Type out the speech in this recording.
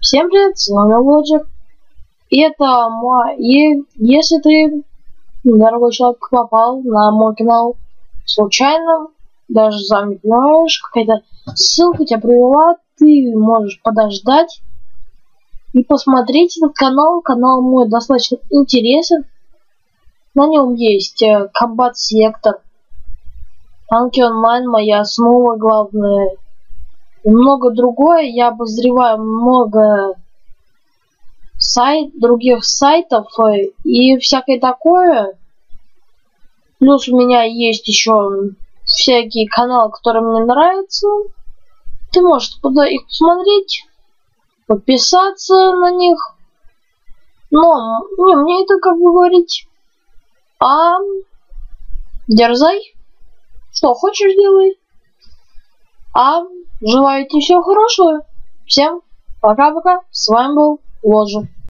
Всем привет, с вами Лоджик. И это мой... И если ты, дорогой человек, попал на мой канал случайно, даже сам не понимаешь, какая-то ссылка тебя привела, ты можешь подождать и посмотреть этот канал. Канал мой достаточно интересен. На нем есть комбат сектор, танки онлайн, моя основа главная. И много другое. Я обозреваю много других сайтов и всякое такое. Плюс у меня есть еще всякие каналы, которые мне нравятся. Ты можешь туда их посмотреть, подписаться на них. Но не мне это как бы говорить. Дерзай. Что хочешь, делай. Желаю тебе всего хорошего. Всем пока-пока. С вами был Лоджик.